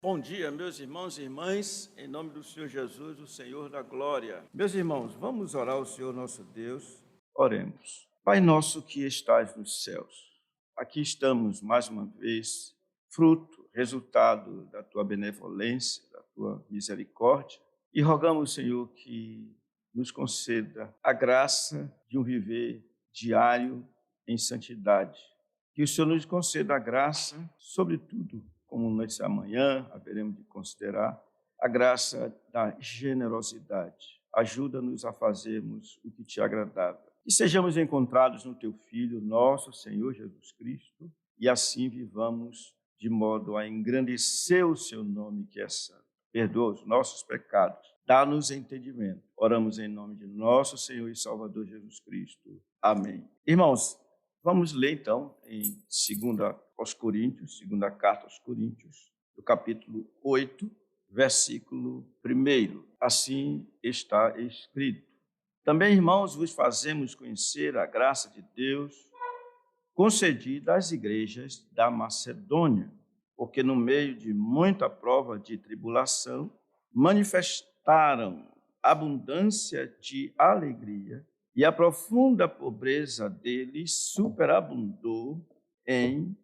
Bom dia, meus irmãos e irmãs, em nome do Senhor Jesus, o Senhor da glória. Meus irmãos, vamos orar ao Senhor nosso Deus. Oremos. Pai nosso que estás nos céus, aqui estamos mais uma vez, resultado da tua benevolência, da tua misericórdia, e rogamos, Senhor, que nos conceda a graça de um viver diário em santidade. Que o Senhor nos conceda a graça, sobretudo, como nessa manhã haveremos de considerar, a graça da generosidade. Ajuda-nos a fazermos o que te agradava. Que sejamos encontrados no teu Filho, nosso Senhor Jesus Cristo, e assim vivamos de modo a engrandecer o seu nome, que é santo. Perdoa os nossos pecados. Dá-nos entendimento. Oramos em nome de nosso Senhor e Salvador Jesus Cristo. Amém. Irmãos, vamos ler, então, em 2 segunda carta aos Coríntios, do capítulo 8, versículo 1. Assim está escrito. Também, irmãos, vos fazemos conhecer a graça de Deus concedida às igrejas da Macedônia, porque no meio de muita prova de tribulação, manifestaram abundância de alegria, e a profunda pobreza deles superabundou em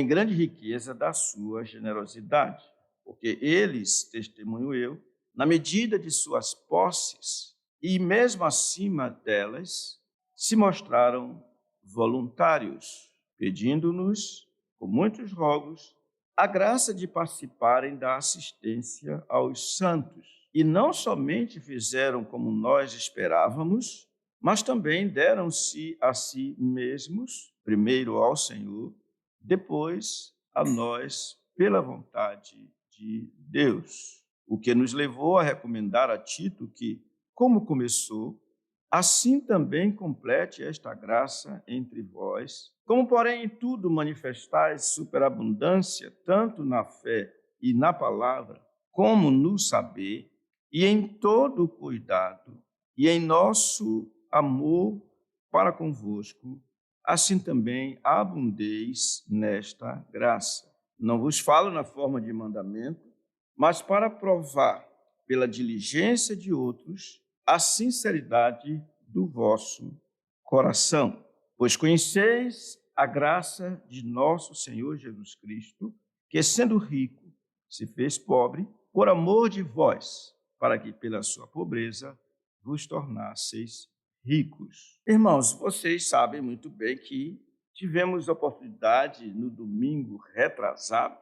grande riqueza da sua generosidade, porque eles, testemunho eu, na medida de suas posses e mesmo acima delas, se mostraram voluntários, pedindo-nos, com muitos rogos, a graça de participarem da assistência aos santos. E não somente fizeram como nós esperávamos, mas também deram-se a si mesmos, primeiro ao Senhor, depois a nós, pela vontade de Deus. O que nos levou a recomendar a Tito que, como começou, assim também complete esta graça entre vós. Como, porém, em tudo manifestais superabundância, tanto na fé e na palavra, como no saber, e em todo o cuidado, e em nosso amor para convosco, assim também abundeis nesta graça. Não vos falo na forma de mandamento, mas para provar, pela diligência de outros, a sinceridade do vosso coração. Pois conheceis a graça de nosso Senhor Jesus Cristo, que, sendo rico, se fez pobre, por amor de vós, para que pela sua pobreza vos tornasseis ricos. Irmãos, vocês sabem muito bem que tivemos a oportunidade, no domingo retrasado,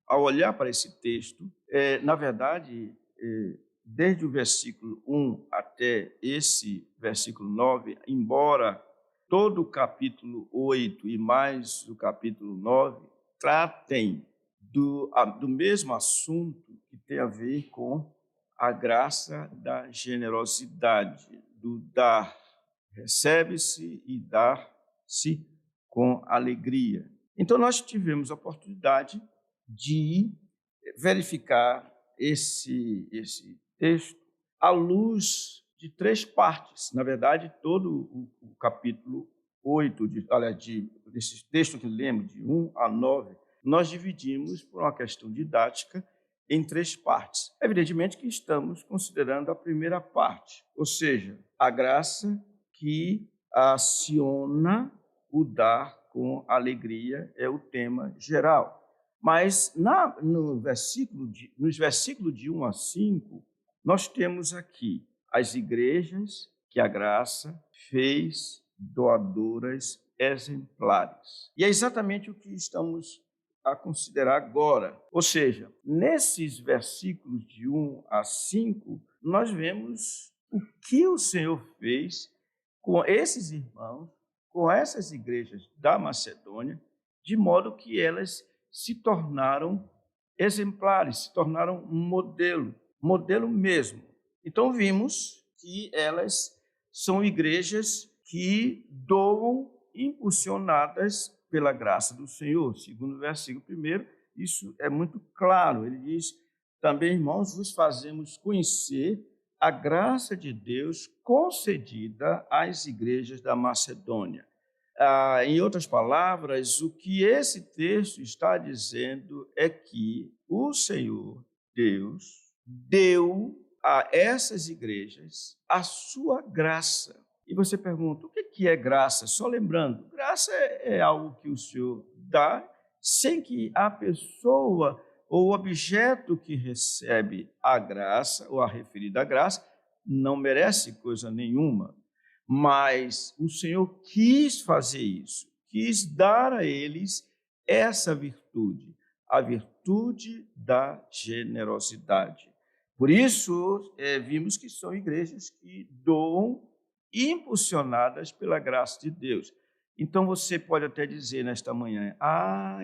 ao olhar para esse texto, na verdade, desde o versículo 1 até esse versículo 9, embora todo o capítulo 8 e mais o capítulo 9 tratem do mesmo assunto que tem a ver com a graça da generosidade, do dar. Recebe-se e dar-se com alegria. Então, nós tivemos a oportunidade de verificar esse texto à luz de 3 partes. Na verdade, todo o capítulo 8, desse texto que lemos, de 1 a 9, nós dividimos, por uma questão didática, em 3 partes. Evidentemente que estamos considerando a primeira parte, ou seja, a graça que aciona o dar com alegria, é o tema geral. Mas nos versículos de 1 a 5, nós temos aqui as igrejas que a graça fez doadoras exemplares. E é exatamente o que estamos a considerar agora. Ou seja, nesses versículos de 1 a 5, nós vemos o que o Senhor fez com esses irmãos, com essas igrejas da Macedônia, de modo que elas se tornaram exemplares, se tornaram um modelo mesmo. Então, vimos que elas são igrejas que doam impulsionadas pela graça do Senhor. Segundo o versículo 1, isso é muito claro. Ele diz, também, irmãos, vos fazemos conhecer a graça de Deus concedida às igrejas da Macedônia. Em outras palavras, o que esse texto está dizendo é que o Senhor Deus deu a essas igrejas a sua graça. E você pergunta, o que é graça? Só lembrando, graça é algo que o Senhor dá sem que a pessoa ou o objeto que recebe a graça, ou a referida graça, não merece coisa nenhuma. Mas o Senhor quis fazer isso, quis dar a eles essa virtude, a virtude da generosidade. Por isso, vimos que são igrejas que doam impulsionadas pela graça de Deus. Então, você pode até dizer nesta manhã,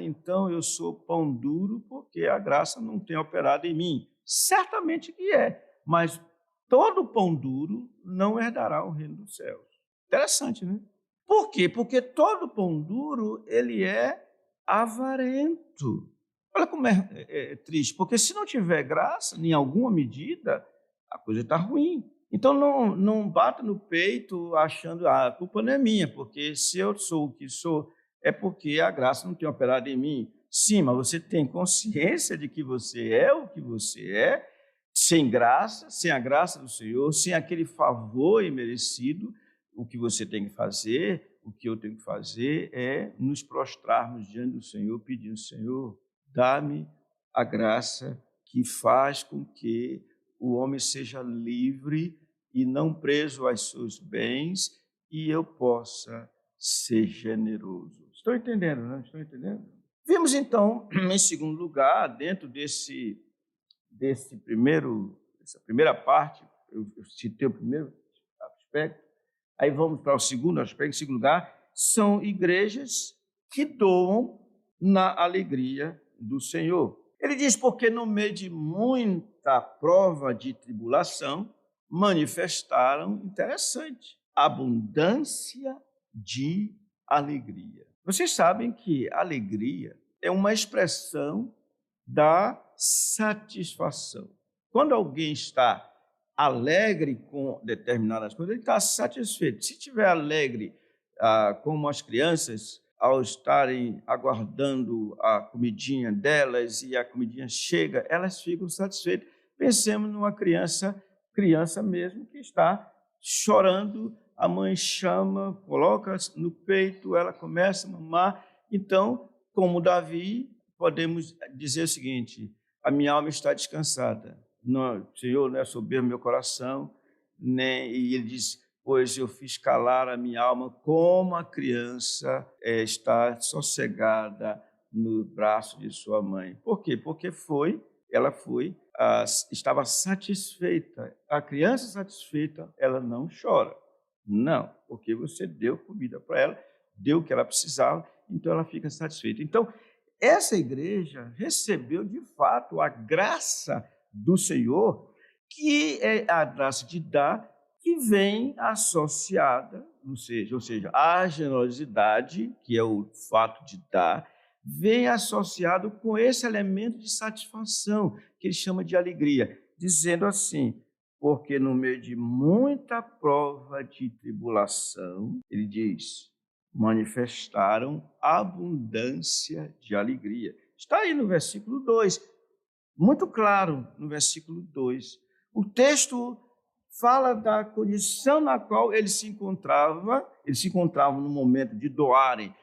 então eu sou pão duro porque a graça não tem operado em mim. Certamente que é, mas todo pão duro não herdará o reino dos céus. Interessante, né? Por quê? Porque todo pão duro, ele é avarento. Olha como é triste, porque se não tiver graça, em alguma medida, a coisa está ruim. Então, não bata no peito achando, a culpa não é minha, porque se eu sou o que sou, é porque a graça não tem operado em mim. Sim, mas você tem consciência de que você é o que você é, sem graça, sem a graça do Senhor, sem aquele favor imerecido. O que você tem que fazer, o que eu tenho que fazer é nos prostrarmos diante do Senhor, pedindo, Senhor, dá-me a graça que faz com que o homem seja livre e não preso aos seus bens e eu possa ser generoso. Estou entendendo, não? Estou entendendo? Vimos, então, em segundo lugar, dentro dessa primeira parte, eu citei o primeiro aspecto, aí vamos para o segundo aspecto. Em segundo lugar, são igrejas que doam na alegria do Senhor. Ele diz, porque no meio de muita prova de tribulação, manifestaram, interessante, abundância de alegria. Vocês sabem que alegria é uma expressão da satisfação. Quando alguém está alegre com determinadas coisas, ele está satisfeito. Se estiver alegre, como as crianças, ao estarem aguardando a comidinha delas e a comidinha chega, elas ficam satisfeitas. Pensemos numa criança mesmo, que está chorando, a mãe chama, coloca no peito, ela começa a mamar. Então, como Davi, podemos dizer o seguinte, a minha alma está descansada. Não, Senhor, não é soberbo meu coração, e ele diz, pois eu fiz calar a minha alma como a criança está sossegada no braço de sua mãe. Por quê? Porque ela estava satisfeita. A criança satisfeita, ela não chora. Não, porque você deu comida para ela, deu o que ela precisava, então ela fica satisfeita. Então, essa igreja recebeu, de fato, a graça do Senhor, que é a graça de dar, que vem associada, ou seja, a generosidade, que é o fato de dar, vem associado com esse elemento de satisfação, que ele chama de alegria, dizendo assim, porque no meio de muita prova de tribulação, ele diz, manifestaram abundância de alegria. Está aí no versículo 2, muito claro no versículo 2. O texto fala da condição na qual eles se encontravam no momento de doarem.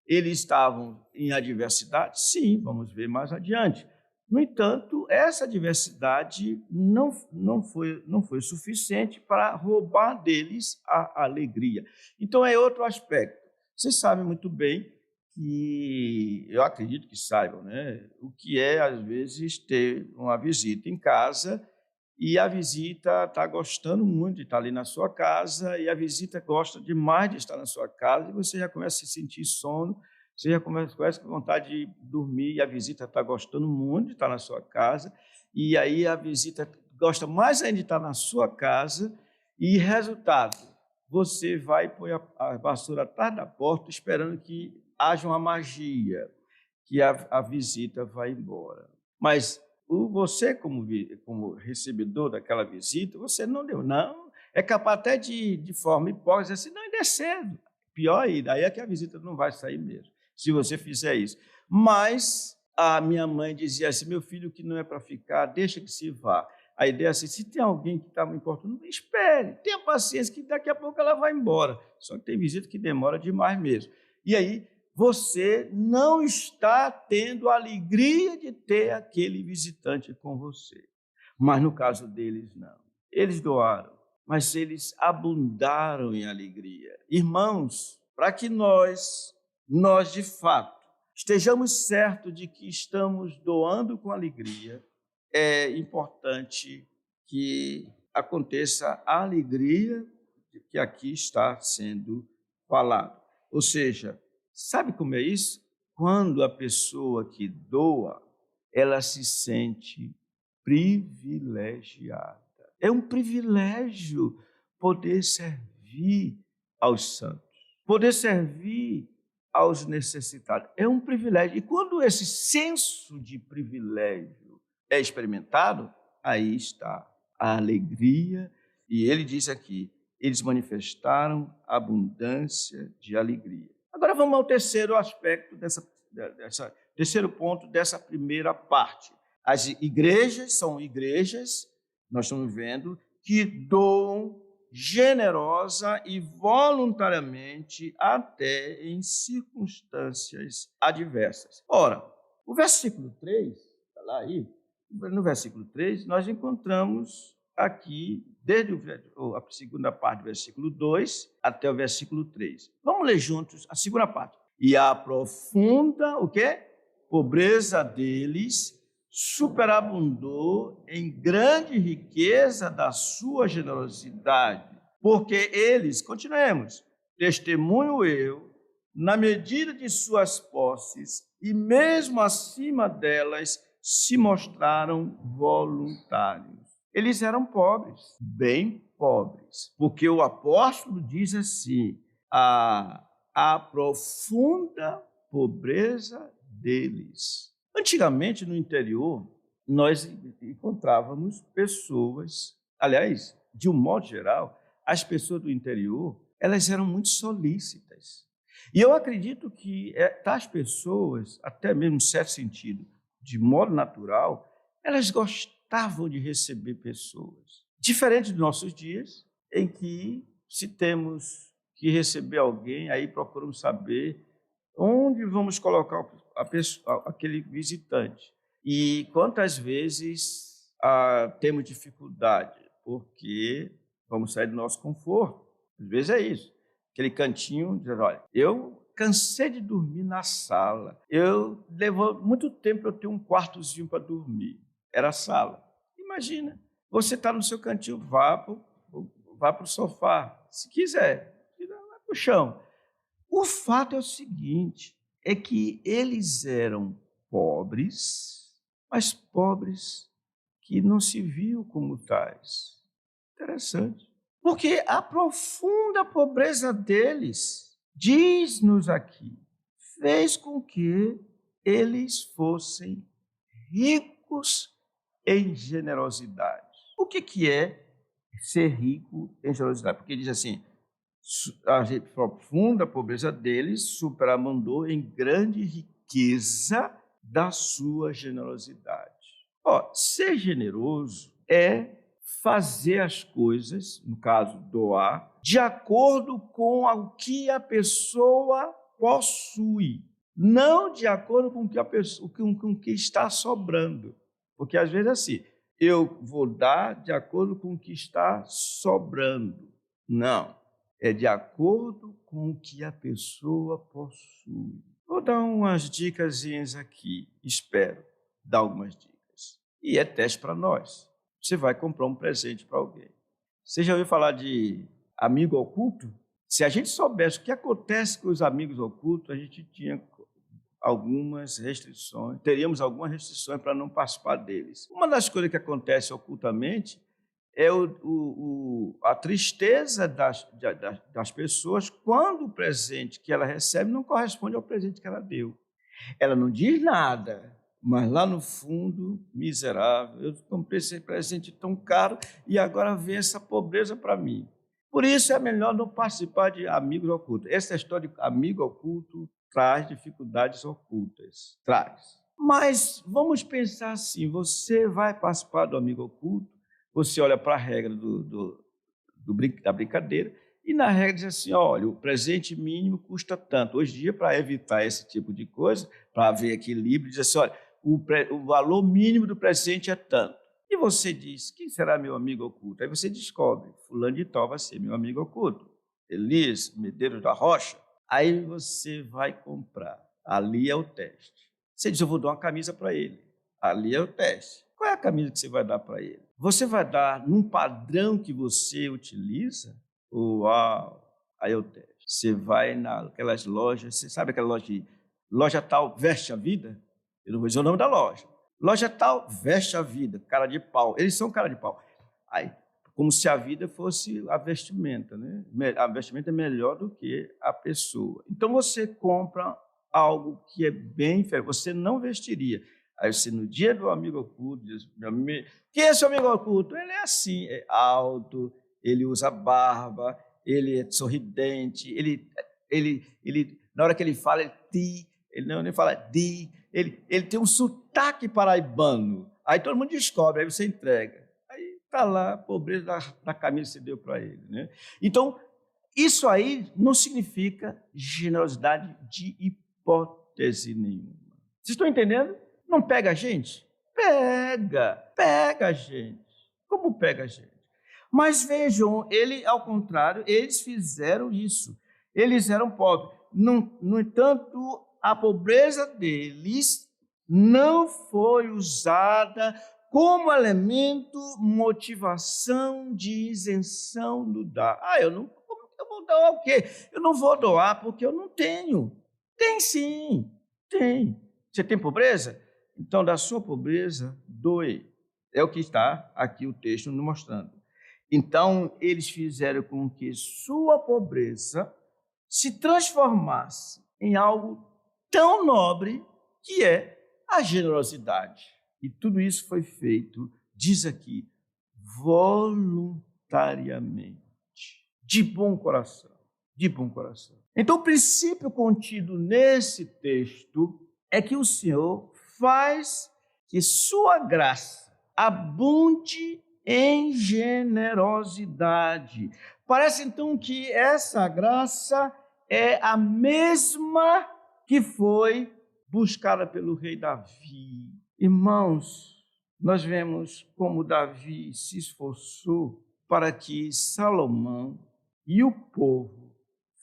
Eles estavam em adversidade? Sim, vamos ver mais adiante. No entanto, essa adversidade não foi suficiente para roubar deles a alegria. Então, é outro aspecto. Vocês sabem muito bem que, eu acredito que saibam, né? O que é, às vezes, ter uma visita em casa e a visita está gostando muito de estar ali na sua casa e a visita gosta demais de estar na sua casa e você já começa a sentir sono, você já começa com vontade de dormir e a visita está gostando muito de estar na sua casa e aí a visita gosta mais ainda de estar na sua casa e, resultado, você vai pôr a vassoura atrás da porta esperando que haja uma magia, que a visita vai embora. Mas você, como recebedor daquela visita, você não deu, não. É capaz até de forma hipócrita, assim, não, ainda é cedo. pior ainda, aí é que a visita não vai sair mesmo, se você fizer isso. Mas a minha mãe dizia assim, meu filho que não é para ficar, deixa que se vá. A ideia é assim, se tem alguém que está me importando, espere, tenha paciência que daqui a pouco ela vai embora. Só que tem visita que demora demais mesmo. E aí você não está tendo a alegria de ter aquele visitante com você. Mas no caso deles, não. Eles doaram, mas eles abundaram em alegria. Irmãos, para que nós de fato, estejamos certos de que estamos doando com alegria, é importante que aconteça a alegria que aqui está sendo falado. Ou seja, sabe como é isso? Quando a pessoa que doa, ela se sente privilegiada. É um privilégio poder servir aos santos, poder servir aos necessitados. É um privilégio. E quando esse senso de privilégio é experimentado, aí está a alegria. E ele diz aqui, eles manifestaram abundância de alegria. Agora vamos ao terceiro aspecto terceiro ponto dessa primeira parte. As igrejas são igrejas, nós estamos vendo, que doam generosa e voluntariamente até em circunstâncias adversas. Ora, o versículo 3, está lá aí, no versículo 3, nós encontramos aqui, desde a segunda parte do versículo 2 até o versículo 3. Vamos ler juntos a segunda parte. E a profunda, o quê? Pobreza deles superabundou em grande riqueza da sua generosidade, porque eles, continuemos, testemunho eu, na medida de suas posses, e mesmo acima delas, se mostraram voluntários. Eles eram pobres, bem pobres, porque o apóstolo diz assim, a profunda pobreza deles. Antigamente, no interior, nós encontrávamos pessoas, aliás, de um modo geral, as pessoas do interior, elas eram muito solícitas. E eu acredito que tais pessoas, até mesmo em certo sentido, de modo natural, elas gostavam de receber pessoas. Diferente dos nossos dias, em que se temos que receber alguém, aí procuramos saber onde vamos colocar aquele visitante. E quantas vezes temos dificuldade, porque vamos sair do nosso conforto. Às vezes é isso. Aquele cantinho, dizer, olha, eu cansei de dormir na sala. Levou muito tempo para eu ter um quartozinho para dormir. Era a sala. Imagina, você está no seu cantinho, vá para o sofá, se quiser, vai para o chão. O fato é o seguinte, é que eles eram pobres, mas pobres que não se viam como tais. Interessante. Porque a profunda pobreza deles, diz-nos aqui, fez com que eles fossem ricos em generosidade. O que é ser rico em generosidade? Porque diz assim, a profunda pobreza deles superabundou em grande riqueza da sua generosidade. Ser generoso é fazer as coisas, no caso, doar, de acordo com o que a pessoa possui, não de acordo com o que está sobrando. Porque, às vezes, é assim, eu vou dar de acordo com o que está sobrando. Não. É de acordo com o que a pessoa possui. Vou dar umas dicasinhas aqui, espero dar algumas dicas. E é teste para nós. Você vai comprar um presente para alguém. Você já ouviu falar de amigo oculto? Se a gente soubesse o que acontece com os amigos ocultos, a gente tinha algumas restrições, teríamos algumas restrições para não participar deles. Uma das coisas que acontece ocultamente é a tristeza das pessoas quando o presente que ela recebe não corresponde ao presente que ela deu. Ela não diz nada, mas lá no fundo, miserável, eu comprei esse presente tão caro e agora vem essa pobreza para mim. Por isso é melhor não participar de amigos ocultos. Essa história de amigo oculto traz dificuldades ocultas, traz. Mas vamos pensar assim, você vai participar do amigo oculto, você olha para a regra da brincadeira, e na regra diz assim, olha, o presente mínimo custa tanto. Hoje em dia, para evitar esse tipo de coisa, para haver equilíbrio, diz assim, olha, o valor mínimo do presente é tanto. E você diz, quem será meu amigo oculto? Aí você descobre, fulano de tal vai ser meu amigo oculto. Elias Medeiros da Rocha. Aí você vai comprar. Ali é o teste. Você diz, eu vou dar uma camisa para ele. Ali é o teste. Qual é a camisa que você vai dar para ele? Você vai dar num padrão que você utiliza? Uau! Aí é o teste. Você vai naquelas lojas, você sabe aquela loja tal, veste a vida? Eu não vou dizer o nome da loja. Loja tal, veste a vida, cara de pau. Eles são cara de pau. Aí, como se a vida fosse a vestimenta, né? A vestimenta é melhor do que a pessoa. Então, você compra algo que é bem diferente, você não vestiria. Aí você, no dia do amigo oculto, diz, meu amigo, quem é seu amigo oculto? Ele é assim, é alto, ele usa barba, ele é sorridente, ele na hora que ele fala, ele não fala di, ele tem um sotaque paraibano. Aí todo mundo descobre, aí você entrega. Aí está lá a pobreza da camisa que você deu para ele. Né? Então, isso aí não significa generosidade de hipótese nenhuma. Vocês estão entendendo? Não pega a gente? Pega a gente. Como pega a gente? Mas vejam, ao contrário, eles fizeram isso. Eles eram pobres. No entanto, a pobreza deles não foi usada como elemento, motivação de isenção do dar. Eu vou doar o quê? Eu não vou doar porque eu não tenho. Tem sim, tem. Você tem pobreza? Então, da sua pobreza, doe. É o que está aqui o texto nos mostrando. Então, eles fizeram com que sua pobreza se transformasse em algo tão nobre que é a generosidade. E tudo isso foi feito, diz aqui, voluntariamente, de bom coração, de bom coração. Então, o princípio contido nesse texto é que o Senhor faz que sua graça abunde em generosidade. Parece então que essa graça é a mesma que foi buscada pelo rei Davi. Irmãos, nós vemos como Davi se esforçou para que Salomão e o povo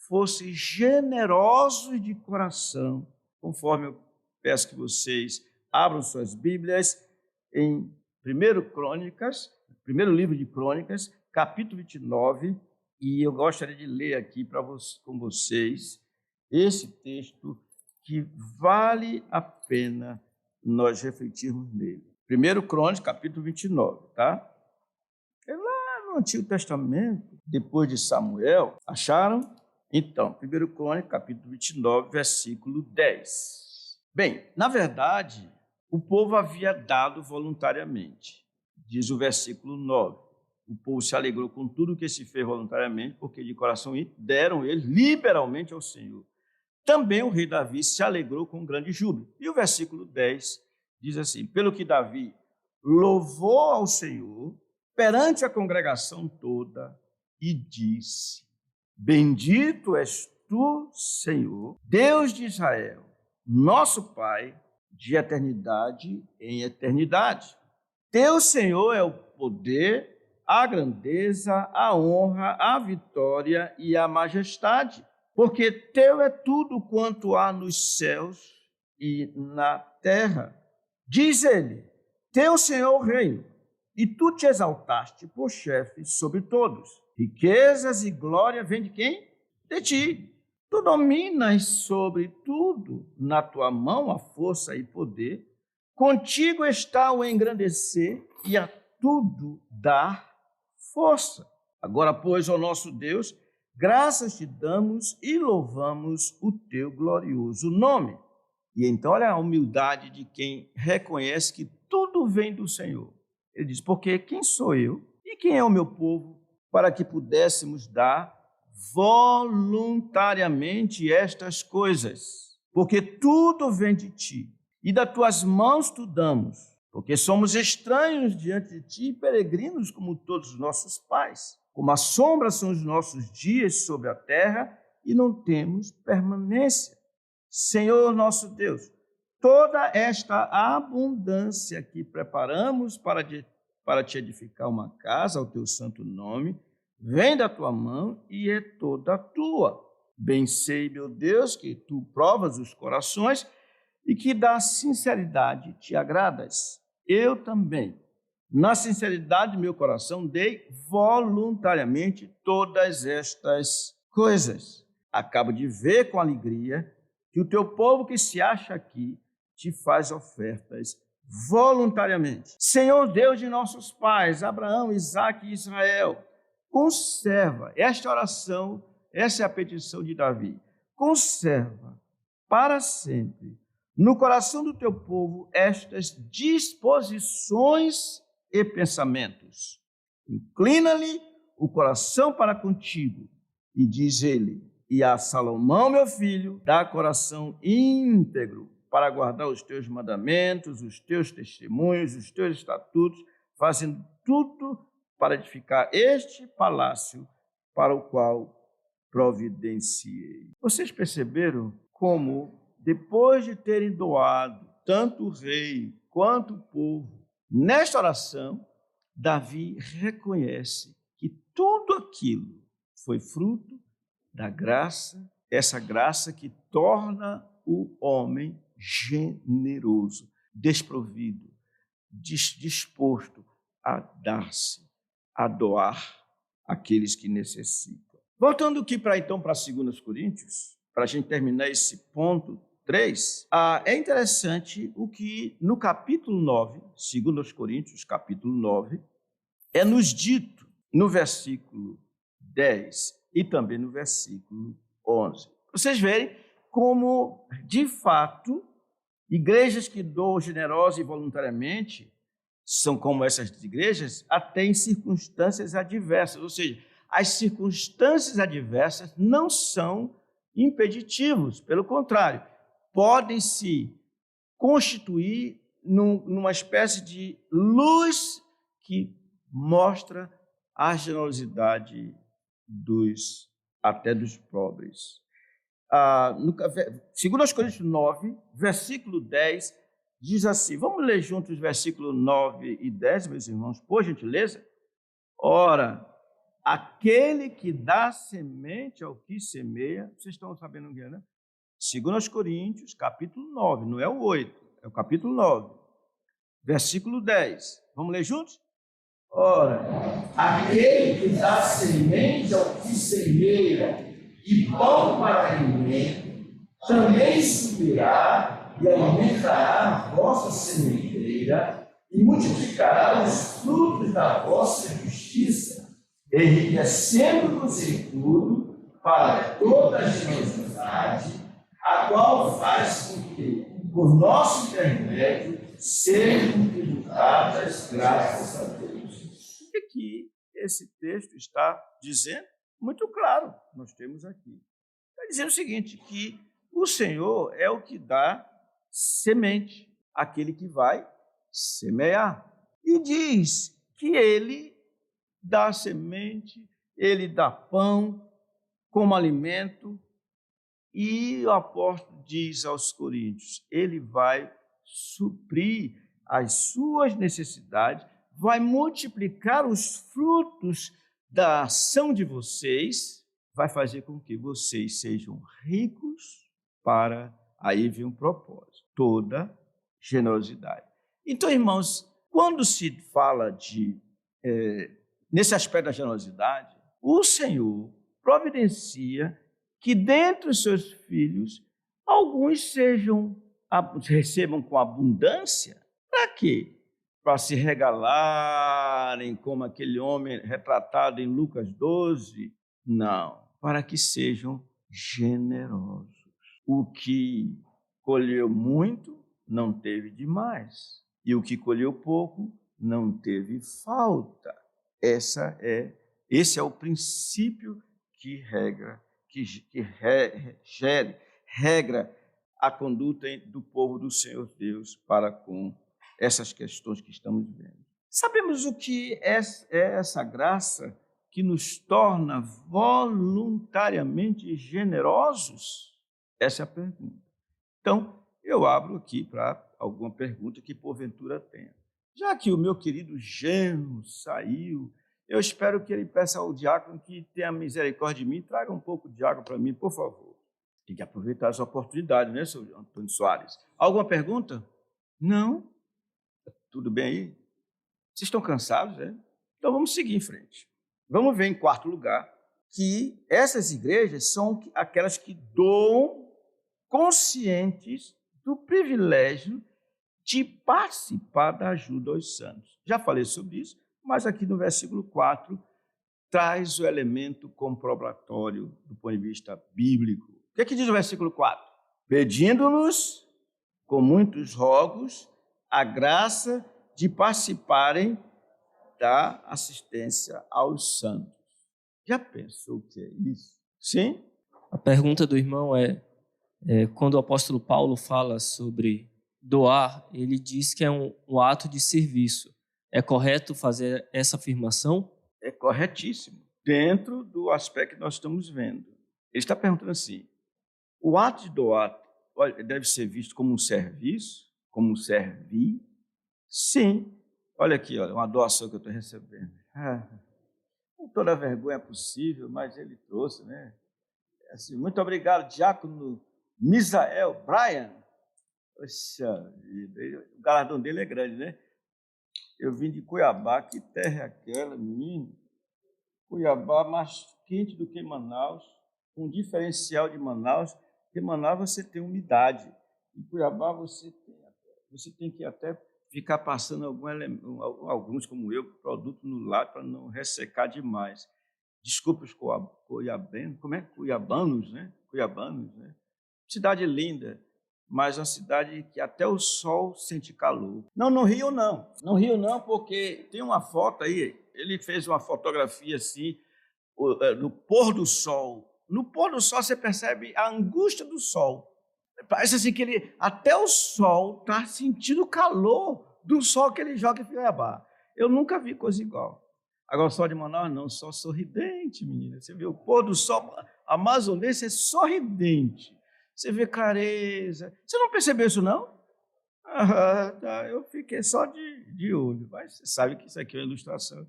fossem generosos de coração, conforme eu peço que vocês abram suas Bíblias em primeiro livro de Crônicas, capítulo 29, e eu gostaria de ler aqui com vocês esse texto que vale a pena nós refletirmos nele. 1 Crônicas, capítulo 29, tá? É lá no Antigo Testamento, depois de Samuel, acharam? Então, 1 Crônicas, capítulo 29, versículo 10. Bem, na verdade, o povo havia dado voluntariamente, diz o versículo 9. O povo se alegrou com tudo que se fez voluntariamente, porque de coração deram eles liberalmente ao Senhor. Também o rei Davi se alegrou com grande júbilo. E o versículo 10 diz assim, pelo que Davi louvou ao Senhor perante a congregação toda e disse, bendito és tu, Senhor, Deus de Israel, nosso Pai, de eternidade em eternidade. Teu, Senhor, é o poder, a grandeza, a honra, a vitória e a majestade, porque teu é tudo quanto há nos céus e na terra. Diz ele, teu, Senhor, reino, e tu te exaltaste por chefe sobre todos. Riquezas e glória vêm de quem? De ti. Tu dominas sobre tudo, na tua mão a força e poder. Contigo está o engrandecer e a tudo dar força. Agora, pois, ó nosso Deus, graças te damos e louvamos o teu glorioso nome. E então, olha a humildade de quem reconhece que tudo vem do Senhor. Ele diz, porque quem sou eu e quem é o meu povo para que pudéssemos dar voluntariamente estas coisas, porque tudo vem de ti, e das tuas mãos tu damos, porque somos estranhos diante de ti e peregrinos como todos os nossos pais. Como a sombra são os nossos dias sobre a terra e não temos permanência. Senhor nosso Deus, toda esta abundância que preparamos para te edificar uma casa ao teu santo nome, vem da tua mão e é toda tua. Bem sei, meu Deus, que tu provas os corações e que da sinceridade te agradas. Eu também, na sinceridade do meu coração, dei voluntariamente todas estas coisas. Acabo de ver com alegria que o teu povo que se acha aqui te faz ofertas voluntariamente. Senhor Deus de nossos pais, Abraão, Isaque e Israel, conserva esta oração, essa é a petição de Davi, conserva para sempre no coração do teu povo estas disposições e pensamentos. Inclina-lhe o coração para contigo, e diz ele, e a Salomão, meu filho, dá coração íntegro para guardar os teus mandamentos, os teus testemunhos, os teus estatutos, fazendo tudo para edificar este palácio para o qual providenciei. Vocês perceberam como, depois de terem doado tanto o rei quanto o povo, nesta oração, Davi reconhece que tudo aquilo foi fruto da graça, essa graça que torna o homem generoso, desprovido, disposto a dar-se, a doar àqueles que necessitam. Voltando aqui para 2 Coríntios, para a gente terminar esse ponto 3, é interessante o que no capítulo 9, 2 Coríntios, capítulo 9, é nos dito no versículo 10 e também no versículo 11. Vocês verem como, de fato, igrejas que doam generosa e voluntariamente são como essas igrejas, até em circunstâncias adversas, ou seja, as circunstâncias adversas não são impeditivos, pelo contrário, podem se constituir numa espécie de luz que mostra a generosidade até dos pobres. No 2 Coríntios 9, versículo 10, diz assim, vamos ler juntos os versículos 9 e 10, meus irmãos, por gentileza? Ora, aquele que dá semente ao que semeia, vocês estão sabendo o que é, né? 2 Coríntios, capítulo 9, não é o 8, é o capítulo 9, versículo 10. Vamos ler juntos? Ora, aquele que dá semente ao que semeia e pão para alimento, também subirá e aumentará a vossa sementeira e multiplicará os frutos da vossa justiça, enriquecendo-vos em tudo para toda a generosidade, a qual faz com que, por nosso intermédio, sejam tributadas graças a Deus. O que esse texto está dizendo? Muito claro, nós temos aqui. Está dizendo o seguinte, que o Senhor é o que dá semente, aquele que vai semear. E diz que Ele dá semente, Ele dá pão como alimento, e o apóstolo diz aos coríntios, Ele vai suprir as suas necessidades, vai multiplicar os frutos da ação de vocês, vai fazer com que vocês sejam ricos para, aí vem um propósito, toda generosidade. Então, irmãos, quando se fala nesse aspecto da generosidade, o Senhor providencia que dentre os seus filhos, alguns recebam com abundância. Para quê? Para se regalarem como aquele homem retratado em Lucas 12? Não, para que sejam generosos. O que colheu muito, não teve demais. E o que colheu pouco, não teve falta. Esse Esse é o princípio que regra a conduta do povo do Senhor Deus para com essas questões que estamos vendo. Sabemos o que é essa graça que nos torna voluntariamente generosos? Essa é a pergunta. Então, eu abro aqui para alguma pergunta que porventura tenha. Já que o meu querido Geno saiu, eu espero que ele peça ao diácono que tenha misericórdia de mim, traga um pouco de água para mim, por favor. Tem que aproveitar essa oportunidade, né, senhor Antônio Soares? Alguma pergunta? Não? Tudo bem aí? Vocês estão cansados, né? Então vamos seguir em frente. Vamos ver, em quarto lugar, que essas igrejas são aquelas que doam conscientes do privilégio de participar da ajuda aos santos. Já falei sobre isso, mas aqui no versículo 4 traz o elemento comprobatório do ponto de vista bíblico. O que é que diz o versículo 4? Pedindo-nos, com muitos rogos, a graça de participarem da assistência aos santos. Já pensou o que é isso? Sim? A pergunta do irmão é quando o apóstolo Paulo fala sobre doar, ele diz que é um ato de serviço. É correto fazer essa afirmação? É corretíssimo, dentro do aspecto que nós estamos vendo. Ele está perguntando assim, o ato de doar deve ser visto como um serviço, como um servir? Sim. Olha aqui, olha, uma doação que eu estou recebendo. Com toda a vergonha possível, mas ele trouxe, né? Assim, muito obrigado, diácono Misael Brian. Poxa vida, o galardão dele é grande, né? Eu vim de Cuiabá, que terra é aquela, menino? Cuiabá mais quente do que Manaus, com diferencial de Manaus, porque Manaus você tem umidade, em Cuiabá você tem que até ficar passando alguns, como eu, produto no lado para não ressecar demais. Desculpa os cuiabanos, como é? Cuiabanos, né? Cidade linda, mas uma cidade que até o sol sente calor. Não, no Rio não. No Rio não, porque tem uma foto aí, ele fez uma fotografia assim, no pôr do sol. No pôr do sol você percebe a angústia do sol. Parece assim que ele, até o sol está sentindo o calor do sol que ele joga em Cuiabá. Eu nunca vi coisa igual. Agora o sol de Manaus não, sol sorridente, menina. Você vê o pôr do sol amazonense é sorridente. Você vê clareza. Você não percebeu isso, não? Tá. Eu fiquei só de olho. Mas você sabe que isso aqui é uma ilustração.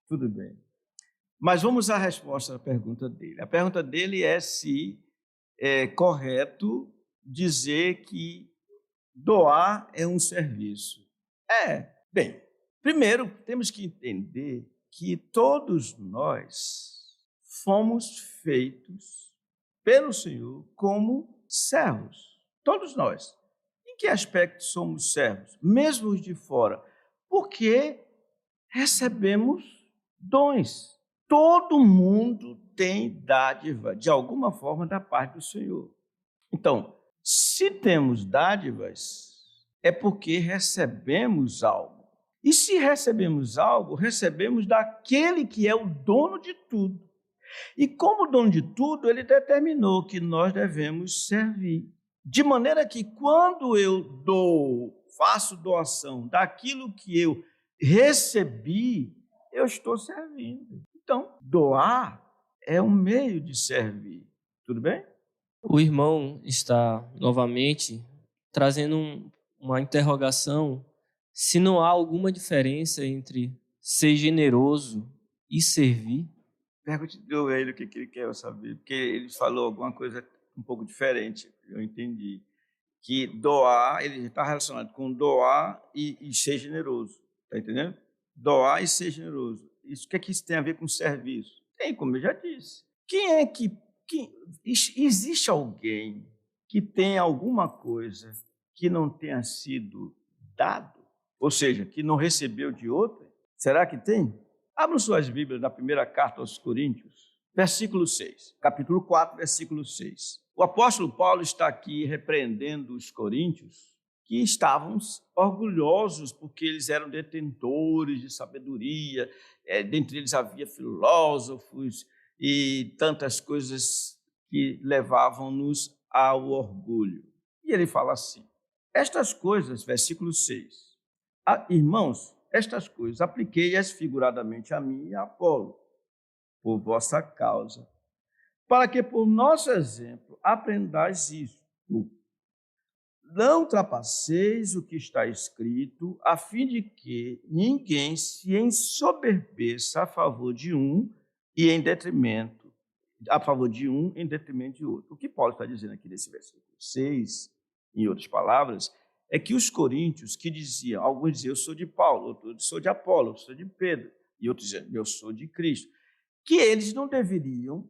Tudo bem. Mas vamos à resposta à pergunta dele. A pergunta dele é se é correto dizer que doar é um serviço. Bem, primeiro temos que entender que todos nós fomos feitos pelo Senhor como servos. Todos nós. Em que aspecto somos servos? Mesmo os de fora. Porque recebemos dons. Todo mundo tem dádiva, de alguma forma, da parte do Senhor. Então, se temos dádivas, é porque recebemos algo. E se recebemos algo, recebemos daquele que é o dono de tudo. E como dono de tudo, ele determinou que nós devemos servir. De maneira que quando eu faço doação daquilo que eu recebi, eu estou servindo. Então, doar é um meio de servir. Tudo bem? O irmão está novamente trazendo uma interrogação se não há alguma diferença entre ser generoso e servir. Pergunte a ele o que ele quer saber, porque ele falou alguma coisa um pouco diferente, eu entendi. Que doar, ele está relacionado com doar e ser generoso, está entendendo? Doar e ser generoso. Isso, o que é que isso tem a ver com serviço? Tem, como eu já disse. Existe alguém que tem alguma coisa que não tenha sido dado? Ou seja, que não recebeu de outra? Será que tem? Abram suas Bíblias na primeira carta aos Coríntios, versículo 6. Capítulo 4, versículo 6. O apóstolo Paulo está aqui repreendendo os coríntios que estavam orgulhosos porque eles eram detentores de sabedoria, dentre eles havia filósofos e tantas coisas que levavam-nos ao orgulho. E ele fala assim, estas coisas, versículo 6, irmãos, estas coisas apliquei-as figuradamente a mim e a Apolo, por vossa causa, para que por nosso exemplo aprendais isto. Não trapaceis o que está escrito, a fim de que ninguém se ensoberbeça a favor de um e em detrimento, a favor de um em detrimento de outro. O que Paulo está dizendo aqui nesse versículo 6, em outras palavras, é que os coríntios que diziam, alguns diziam, eu sou de Paulo, outros sou de Apolo, outros sou de Pedro, e outros diziam, eu sou de Cristo, que eles não deveriam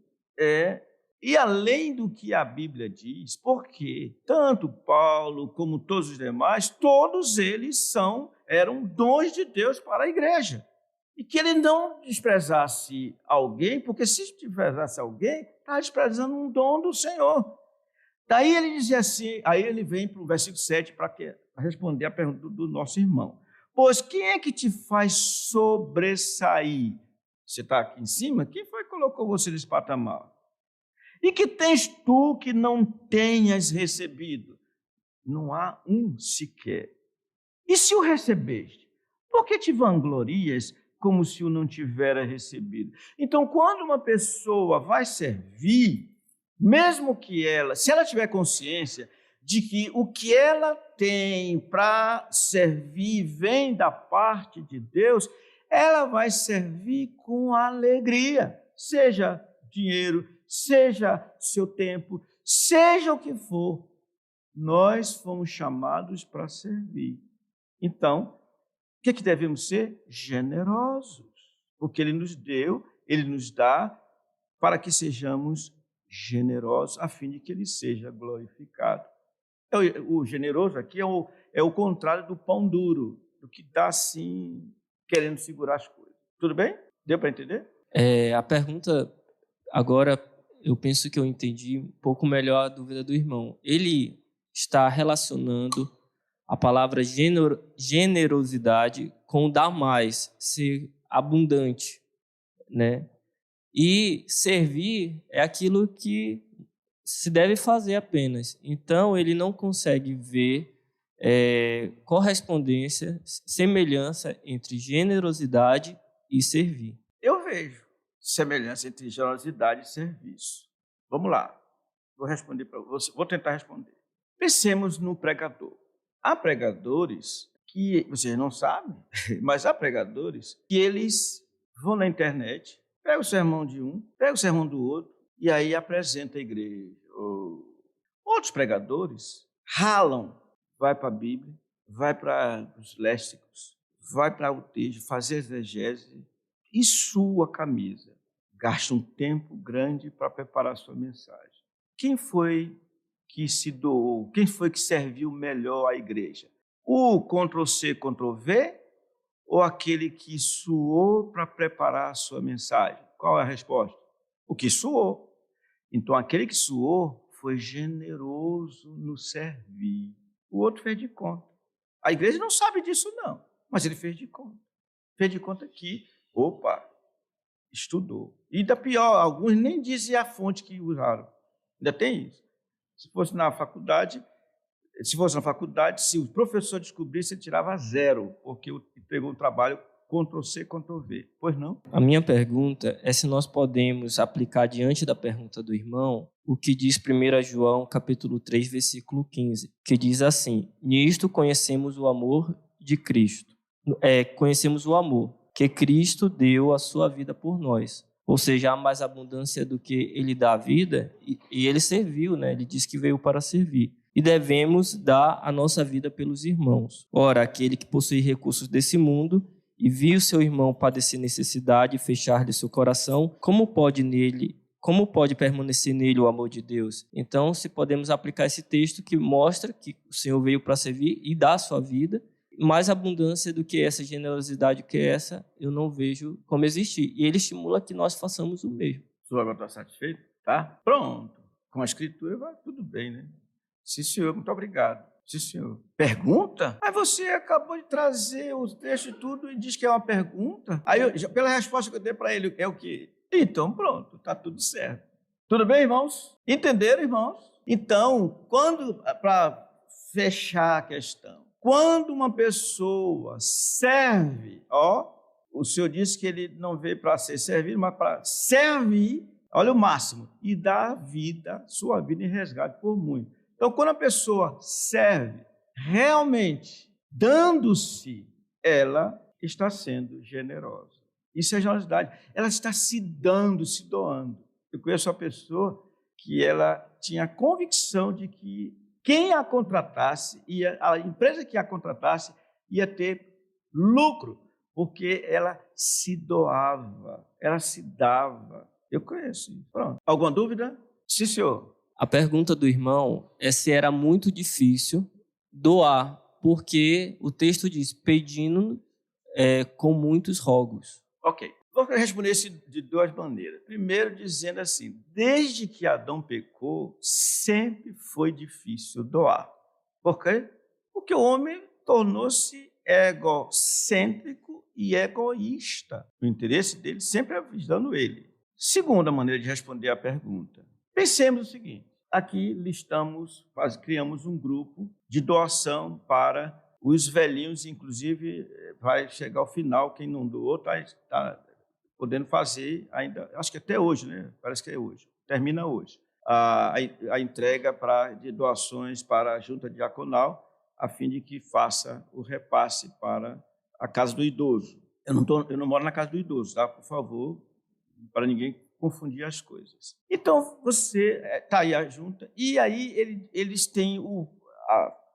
ir além do que a Bíblia diz, porque tanto Paulo como todos os demais, todos eles eram dons de Deus para a igreja. E que ele não desprezasse alguém, porque se desprezasse alguém, está desprezando um dom do Senhor. Daí ele dizia assim, aí ele vem para o versículo 7 para responder a pergunta do nosso irmão. Pois quem é que te faz sobressair? Você está aqui em cima? Quem foi que colocou você nesse patamar? E que tens tu que não tenhas recebido? Não há um sequer. E se o recebeste, por que te vanglorias como se o não tivera recebido? Então, quando uma pessoa vai servir, mesmo que se ela tiver consciência de que o que ela tem para servir vem da parte de Deus, ela vai servir com alegria, seja dinheiro, seja seu tempo, seja o que for, nós fomos chamados para servir. Então, o que devemos ser? Generosos, porque Ele nos deu, Ele nos dá para que sejamos generosos, a fim de que Ele seja glorificado. O generoso aqui é o contrário do pão duro, do que está assim, querendo segurar as coisas. Tudo bem? Deu para entender? A pergunta, agora eu penso que eu entendi um pouco melhor a dúvida do irmão. Ele está relacionando a palavra generosidade com dar mais, ser abundante, né? E servir é aquilo que se deve fazer apenas. Então, ele não consegue ver correspondência, semelhança entre generosidade e servir. Eu vejo semelhança entre generosidade e serviço. Vamos lá. Vou responder para você. Vou tentar responder. Pensemos no pregador. Há pregadores que vocês não sabem, mas há pregadores que eles vão na internet, pegam o sermão de um, pegam o sermão do outro e aí apresenta a igreja. Outros pregadores ralam, vai para a Bíblia, vai para os léxicos, vai para o texto, fazer exegese e sua camisa. Gasta um tempo grande para preparar sua mensagem. Quem foi que se doou? Quem foi que serviu melhor à igreja? O Ctrl+C, Ctrl+V ou aquele que suou para preparar a sua mensagem? Qual é a resposta? O que suou. Então, aquele que suou foi generoso no servir. O outro fez de conta. A igreja não sabe disso, não, mas ele fez de conta. Fez de conta que, estudou. E ainda pior, alguns nem dizem a fonte que usaram. Ainda tem isso. Se fosse na faculdade, se o professor descobrisse, ele tirava 0, porque entregou um trabalho Ctrl+C, Ctrl+V. Pois não? A minha pergunta é se nós podemos aplicar diante da pergunta do irmão o que diz 1 João, capítulo 3, versículo 15, que diz assim: nisto conhecemos o amor de Cristo. Conhecemos o amor que Cristo deu a sua vida por nós. Ou seja, há mais abundância do que ele dá a vida, e ele serviu, né? Ele diz que veio para servir. E devemos dar a nossa vida pelos irmãos. Ora, aquele que possui recursos desse mundo e viu seu irmão padecer necessidade e fechar-lhe seu coração, como pode permanecer nele o amor de Deus? Então, se podemos aplicar esse texto que mostra que o Senhor veio para servir e dar a sua vida, mais abundância do que essa generosidade que essa, eu não vejo como existir. E ele estimula que nós façamos o mesmo. O senhor agora está satisfeito? Tá? Pronto. Com a escritura vai tudo bem, né? Sim, senhor, muito obrigado. Sim, senhor. Pergunta? Mas você acabou de trazer o texto e tudo e diz que é uma pergunta. Aí, pela resposta que eu dei para ele, é o quê? Então, pronto, está tudo certo. Tudo bem, irmãos? Entenderam, irmãos? Então, para fechar a questão, quando uma pessoa serve, o Senhor disse que ele não veio para ser servido, mas para servir, olha o máximo, e dar vida, sua vida em resgate por muito. Então, quando a pessoa serve, realmente, dando-se, ela está sendo generosa. Isso é generosidade. Ela está se dando, se doando. Eu conheço uma pessoa que ela tinha a convicção de que quem a contratasse, a empresa que a contratasse, ia ter lucro, porque ela se doava, ela se dava. Eu conheço. Pronto. Alguma dúvida? Sim, senhor. A pergunta do irmão é se era muito difícil doar, porque o texto diz, pedindo com muitos rogos. Ok. Vou responder isso de duas maneiras. Primeiro, dizendo assim, desde que Adão pecou, sempre foi difícil doar. Por quê? Porque o homem tornou-se egocêntrico e egoísta. O interesse dele sempre é visando ele. Segunda maneira de responder a pergunta. Pensemos o seguinte, aqui criamos um grupo de doação para os velhinhos, inclusive vai chegar ao final, quem não doou está podendo fazer ainda, acho que até hoje, né? Parece que é hoje, termina hoje, a entrega de doações para a junta diaconal, a fim de que faça o repasse para a casa do idoso. Eu não moro na casa do idoso, tá? Por favor, para ninguém confundir as coisas. Então, você está aí a junta, e aí eles têm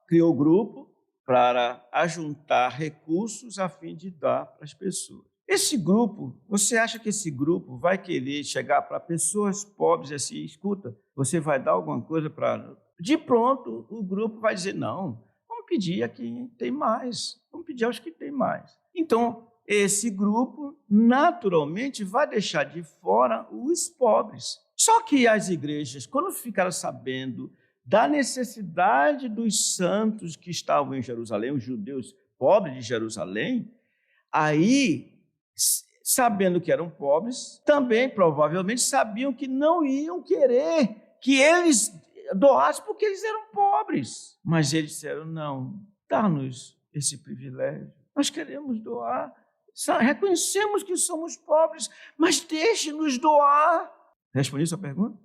criou o grupo para ajuntar recursos a fim de dar para as pessoas. Esse grupo, você acha que esse grupo vai querer chegar para pessoas pobres e assim, escuta, você vai dar alguma coisa para... De pronto, o grupo vai dizer, não, vamos pedir a quem tem mais, vamos pedir aos que têm mais. Então, esse grupo, naturalmente, vai deixar de fora os pobres. Só que as igrejas, quando ficaram sabendo da necessidade dos santos que estavam em Jerusalém, os judeus pobres de Jerusalém, aí, sabendo que eram pobres, também provavelmente sabiam que não iam querer que eles doassem porque eles eram pobres. Mas eles disseram, não, dá-nos esse privilégio, nós queremos doar. Reconhecemos que somos pobres, mas deixe-nos doar. Respondi sua pergunta?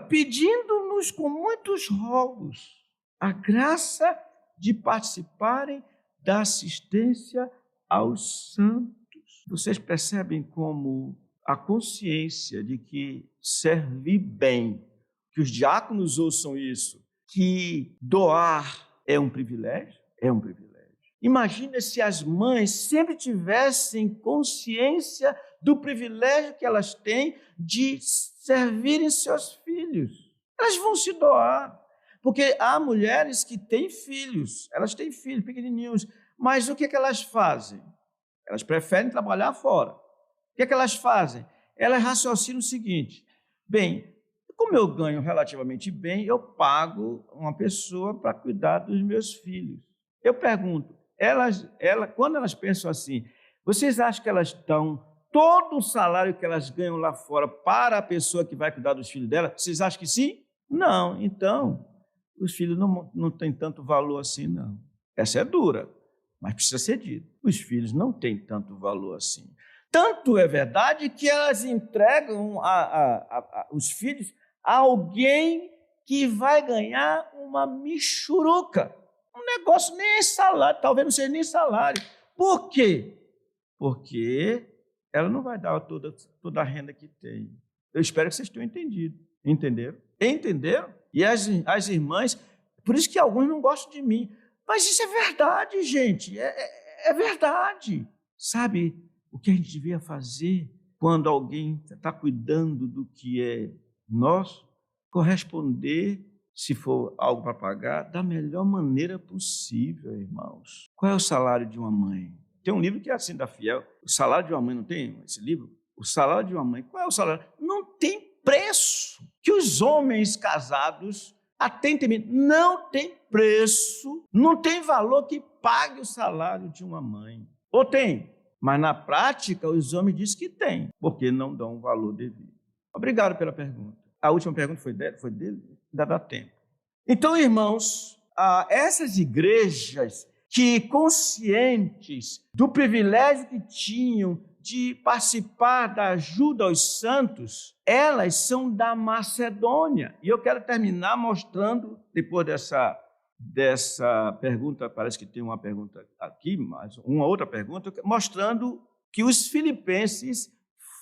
Pedindo-nos com muitos rogos a graça de participarem da assistência aos santos. Vocês percebem como a consciência de que servir bem, que os diáconos ouçam isso, que doar é um privilégio? É um privilégio. Imagina se as mães sempre tivessem consciência do privilégio que elas têm de servirem seus filhos. Elas vão se doar, porque há mulheres que têm filhos, elas têm filhos pequenininhos, mas o que elas fazem? Elas preferem trabalhar fora. O que elas fazem? Elas raciocinam o seguinte, bem, como eu ganho relativamente bem, eu pago uma pessoa para cuidar dos meus filhos. Eu pergunto, quando elas pensam assim, vocês acham que elas dão todo o salário que elas ganham lá fora para a pessoa que vai cuidar dos filhos dela? Vocês acham que sim? Não. Então, os filhos não têm tanto valor assim, não. Essa é dura, mas precisa ser dito. Os filhos não têm tanto valor assim. Tanto é verdade que elas entregam os filhos a alguém que vai ganhar uma michuruca. Um negócio nem salário, talvez não seja nem salário. Por quê? Porque ela não vai dar toda a renda que tem. Eu espero que vocês tenham entendido. Entenderam? Entenderam? E as irmãs, por isso que alguns não gostam de mim. Mas isso é verdade, gente. É verdade. Sabe o que a gente devia fazer quando alguém está cuidando do que é nosso? Corresponder, se for algo para pagar, da melhor maneira possível, irmãos. Qual é o salário de uma mãe? Tem um livro que é assim da Fiel. O salário de uma mãe, não tem esse livro? O salário de uma mãe. Qual é o salário? Não tem preço que os homens casados Atentamente, não tem preço, não tem valor que pague o salário de uma mãe. Ou tem? Mas na prática, os homens dizem que tem, porque não dão o valor devido. Obrigado pela pergunta. A última pergunta foi dele? Ainda dá tempo. Então, irmãos, essas igrejas que, conscientes do privilégio que tinham de participar da ajuda aos santos, elas são da Macedônia. E eu quero terminar mostrando, depois dessa pergunta, parece que tem uma pergunta aqui, mas uma outra pergunta, mostrando que os filipenses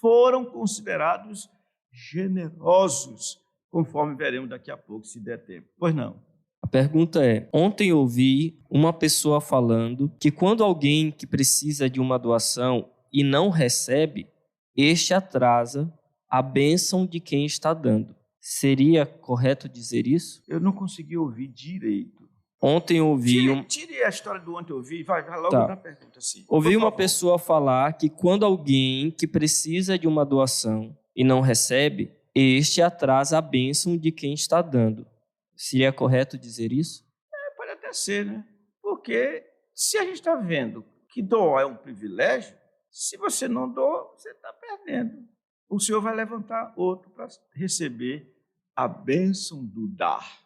foram considerados generosos, conforme veremos daqui a pouco, se der tempo. Pois não. A pergunta é: ontem ouvi uma pessoa falando que quando alguém que precisa de uma doação e não recebe, este atrasa a bênção de quem está dando. Seria correto dizer isso? Eu não consegui ouvir direito. Ontem ouvi... Tire a história do ontem ouvi, vai logo na pergunta. Assim. Ouvi uma pessoa falar que quando alguém que precisa de uma doação e não recebe, este atrasa a bênção de quem está dando. Seria correto dizer isso? Pode até ser, né? Porque se a gente está vendo que doar é um privilégio, se você não doa, você está perdendo. O Senhor vai levantar outro para receber a bênção do dar.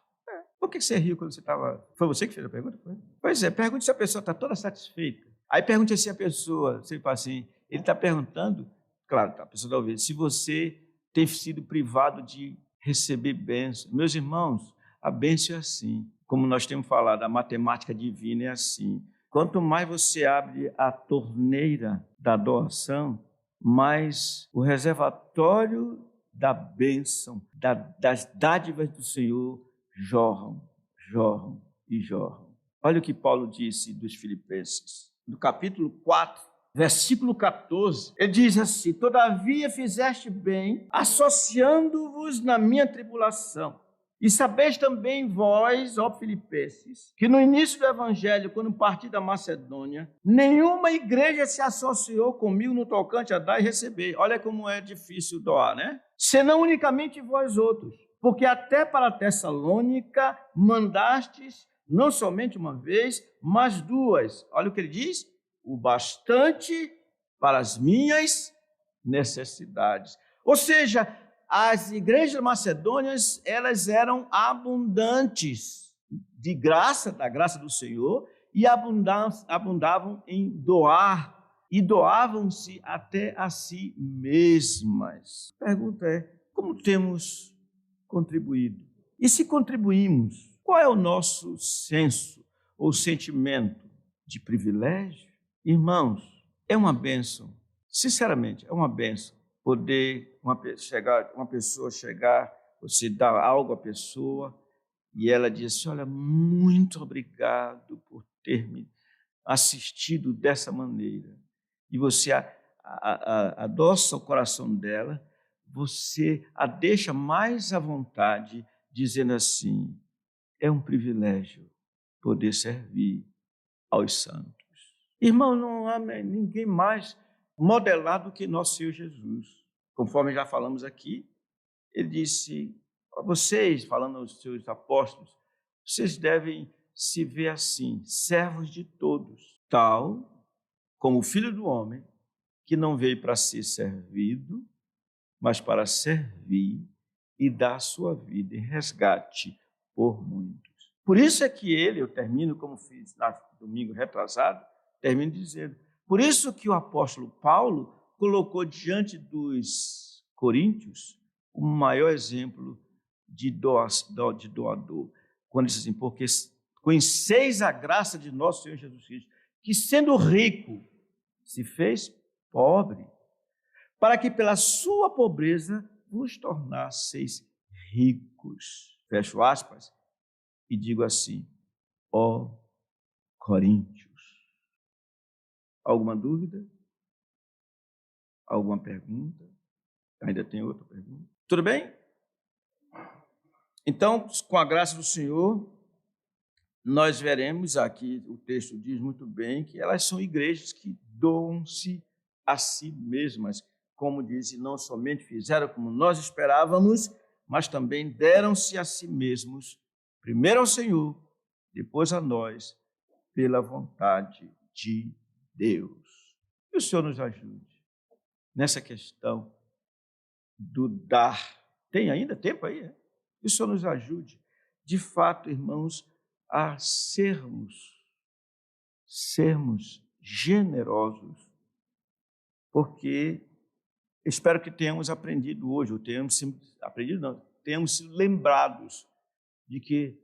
Por que você riu quando você estava... Foi você que fez a pergunta? Foi? Pois é, pergunte se a pessoa está toda satisfeita. Aí pergunte se a pessoa, você fala assim, ele está perguntando, claro, a pessoa está ouvindo, se você tem sido privado de receber bênção. Meus irmãos, a bênção é assim, como nós temos falado, a matemática divina é assim. Quanto mais você abre a torneira da doação, mais o reservatório da bênção, das dádivas do Senhor jorram, jorram e jorram. Olha o que Paulo disse dos Filipenses, no capítulo 4, versículo 14, ele diz assim: todavia fizeste bem, associando-vos na minha tribulação. E sabeis também vós, ó Filipenses, que no início do evangelho, quando parti da Macedônia, nenhuma igreja se associou comigo no tocante a dar e receber. Olha como é difícil doar, né? Senão unicamente vós outros, porque até para Tessalônica mandastes não somente uma vez, mas duas. Olha o que ele diz: o bastante para as minhas necessidades. Ou seja, as igrejas macedônias, elas eram abundantes de graça, da graça do Senhor, e abundavam em doar, e doavam-se até a si mesmas. A pergunta é: como temos contribuído? E se contribuímos, qual é o nosso senso ou sentimento de privilégio? Irmãos, é uma bênção, sinceramente, é uma bênção poder uma pessoa chegar, você dar algo à pessoa e ela diz assim: olha, muito obrigado por ter me assistido dessa maneira. E você adoça o coração dela, você a deixa mais à vontade, dizendo assim: é um privilégio poder servir aos santos. Irmão, não há ninguém mais modelado que nosso Senhor Jesus. Conforme já falamos aqui, ele disse a vocês, falando aos seus apóstolos, vocês devem se ver assim, servos de todos, tal como o Filho do Homem, que não veio para ser servido, mas para servir e dar a sua vida em resgate por muitos. Por isso é que eu termino, como fiz no domingo retrasado, termino dizendo, por isso que o apóstolo Paulo colocou diante dos coríntios o maior exemplo de doador. Quando diz assim: porque conheceis a graça de nosso Senhor Jesus Cristo, que sendo rico, se fez pobre, para que pela sua pobreza vos tornasseis ricos. Fecho aspas e digo assim: ó coríntios. Alguma dúvida? Alguma pergunta? Ainda tem outra pergunta? Tudo bem? Então, com a graça do Senhor, nós veremos aqui, o texto diz muito bem, que elas são igrejas que doam-se a si mesmas, como diz, e não somente fizeram como nós esperávamos, mas também deram-se a si mesmos primeiro ao Senhor, depois a nós, pela vontade de Deus. Que o Senhor nos ajude nessa questão do dar. Tem ainda tempo aí? Que o Senhor nos ajude, de fato, irmãos, a sermos generosos, porque espero que tenhamos aprendido hoje, ou tenhamos sido lembrados de que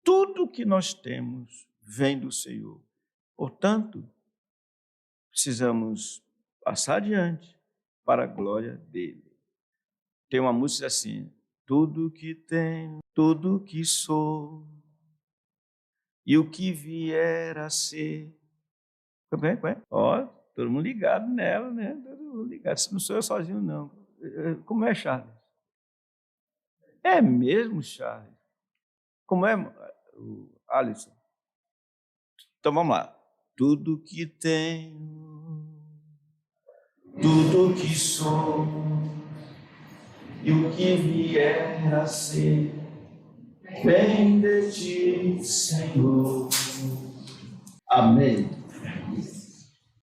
tudo que nós temos vem do Senhor. Portanto, precisamos passar adiante para a glória dele. Tem uma música assim: tudo que tenho, tudo que sou, e o que vier a ser. Como é? Ó, todo mundo ligado nela, né? Todo mundo ligado. Não sou eu sozinho, não. Como é, Charles? É mesmo, Charles? Como é, Alisson? Então vamos lá. Tudo que tenho, tudo que sou, e o que vier a ser, vem de ti, Senhor. Amém.